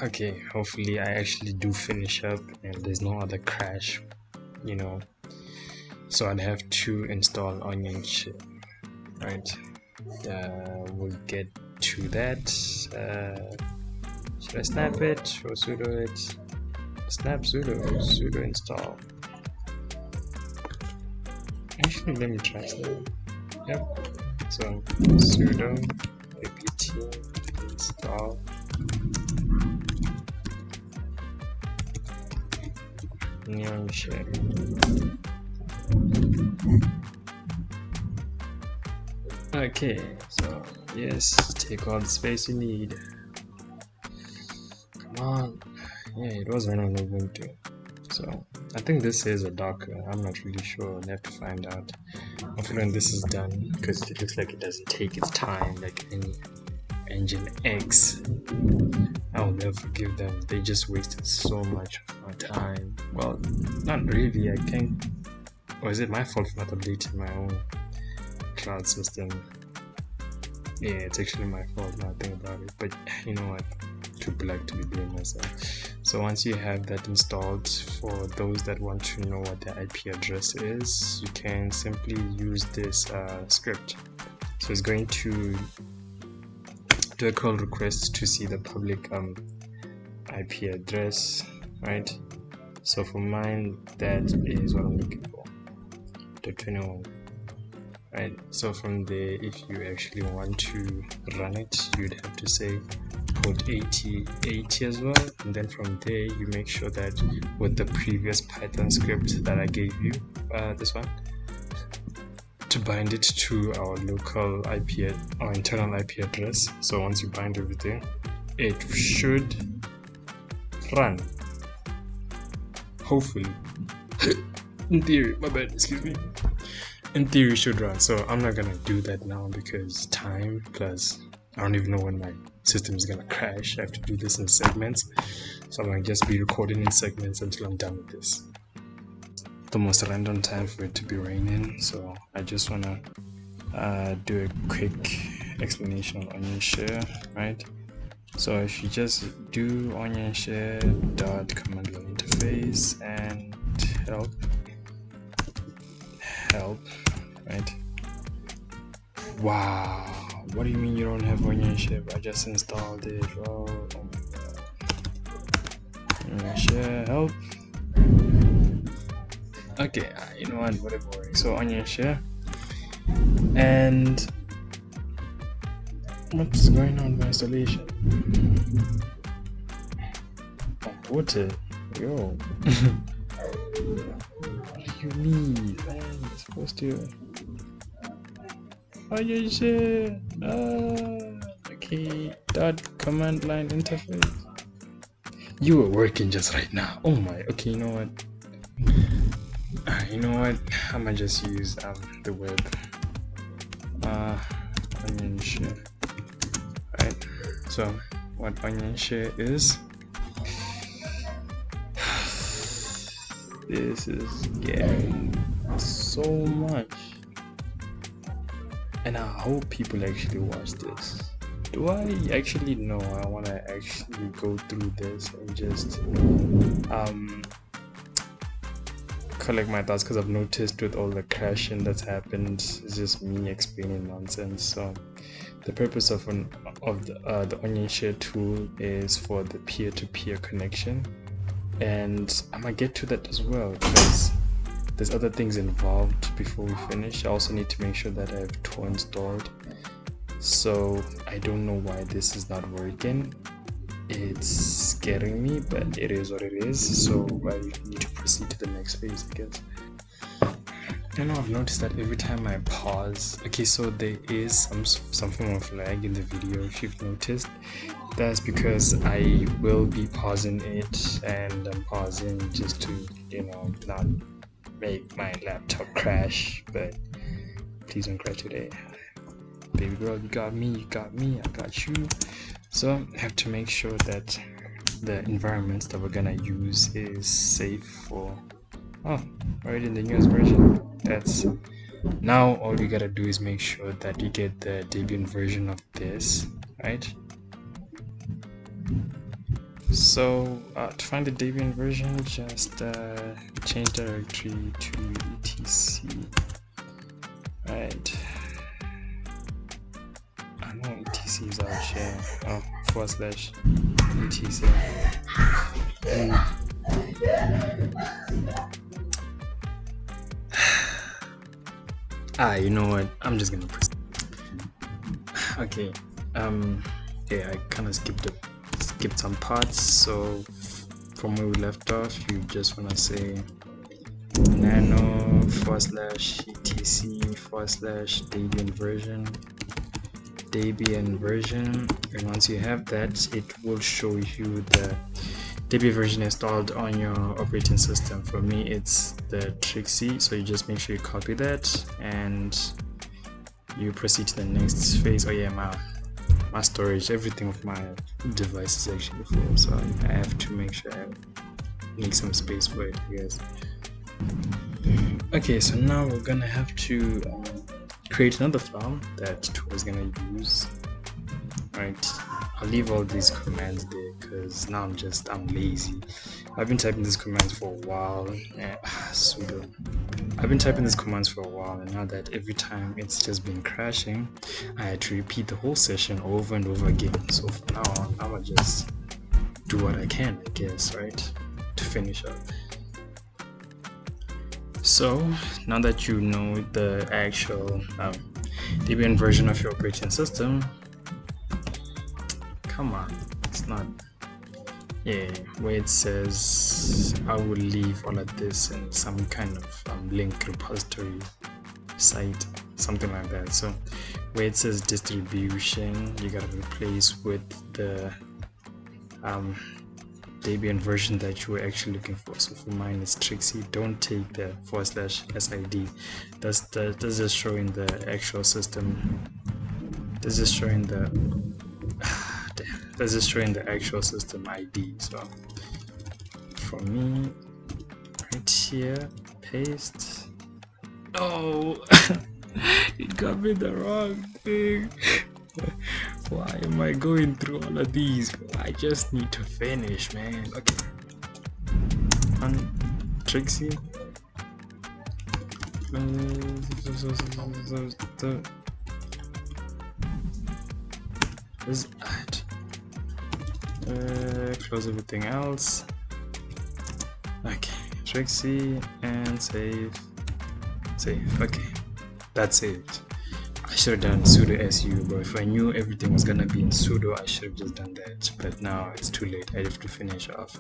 Okay, hopefully I actually do finish up and there's no other crash, so I'd have to install OnionShare, right? We'll get to that. Should I snap it or sudo it? Snap sudo install. Actually, let me try that. Yep. So sudo apt-install OnionShare. Okay, so yes, take all the space you need. Come on. Yeah, it was running on Ubuntu. So I think this is a Docker. I'm not really sure. I'll have to find out. Hopefully when this is done, because it looks like it doesn't take its time like any nginx. I'll never forgive them. They just wasted so much of my time. Well, not really. I can't. Or is it my fault for not updating my own cloud system? Yeah, it's actually my fault now I think about it. But you know what? Too black to be doing myself. So once you have that installed, for those that want to know what the IP address is, you can simply use this script. So it's going to do a call request to see the public IP address, right? So for mine, that is what I'm looking for, the 21, right? So from there, if you actually want to run it, you'd have to say port 80 as well, and then from there you make sure that with the previous Python script that I gave you, this one, to bind it to our local IP, our internal IP address. So once you bind everything, it should run, hopefully. In theory, my bad, excuse me. In theory it should run. So I'm not gonna do that now because time, plus I don't even know when my system is gonna crash. I have to do this in segments, so I'm gonna just be recording in segments until I'm done with this. The most random time for it to be raining, so I just wanna do a quick explanation on OnionShare, right? So if you just do OnionShare.command line interface and help, right? Wow. What do you mean you don't have OnionShare? I just installed it. Oh my god. OnionShare help. Okay, you know what? Whatever. So OnionShare. And what's going on with installation? Water. Yo. What do you mean? Man, you're supposed to. OnionShare. Okay. Command line interface. You were working just right now. Oh my. Okay, you know what? I might just use the web. OnionShare. Right. So what OnionShare is? This is getting so much. And I hope people actually watch this. Do I actually know? I want to actually go through this and just collect my thoughts, because I've noticed with all the crashing that's happened, it's just me explaining nonsense. So the purpose of the OnionShare tool is for the peer-to-peer connection, and I might get to that as well because there's other things involved before we finish. I also need to make sure that I have Tor installed. So I don't know why this is not working. It's scaring me, but it is what it is. So I need to proceed to the next phase, I guess. I know I've noticed that every time I pause, okay, so there is some form of lag in the video. If you've noticed, that's because I will be pausing it, and I'm pausing just to, not make my laptop crash. But please don't crash today, baby girl. You got me, I got you. So I have to make sure that the environment that we're gonna use is safe for already in the newest version. That's now all you gotta do is make sure that you get the Debian version of this, right? So to find the Debian version, just change directory to etc. Right. I know etc is out here. Oh, /etc. You know what? I'm just gonna press. Okay. Yeah, I kind of skipped some parts. So from where we left off, you just wanna say nano /etc/Debian version, and once you have that, it will show you the Debian version installed on your operating system. For me, it's the Trixie, so you just make sure you copy that and you proceed to the next phase. Oh yeah, my storage, everything of my device is actually full, so I have to make sure I make some space for it, yes. Okay, so now we're gonna have to create another file that Tor is gonna use. Right, I'll leave all these commands there because now I'm lazy. I've been typing these commands for a while. Sudo. I've been typing these commands for a while, and now that every time it's just been crashing, I had to repeat the whole session over and over again. So from now on, I'ma just do what I can, I guess, right, to finish up. So now that you know the actual Debian version of your operating system, come on, it's not, yeah, where it says I will leave all of this in some kind of link repository site, something like that. So where it says distribution, you gotta replace with the Debian version that you were actually looking for. So for mine it's Trixie. Don't take the /sid. That's just showing the actual system. That's just showing the that's just showing the actual system ID. So for me, right here, paste. Oh, it got me the wrong thing. Why am I going through all of these? I just need to finish, man. Okay. On Trixie. This close everything else. Okay, Trixie and save. Okay, that's it. I should have done sudo su, but if I knew everything was gonna be in sudo, I should have just done that. But now it's too late. I have to finish off.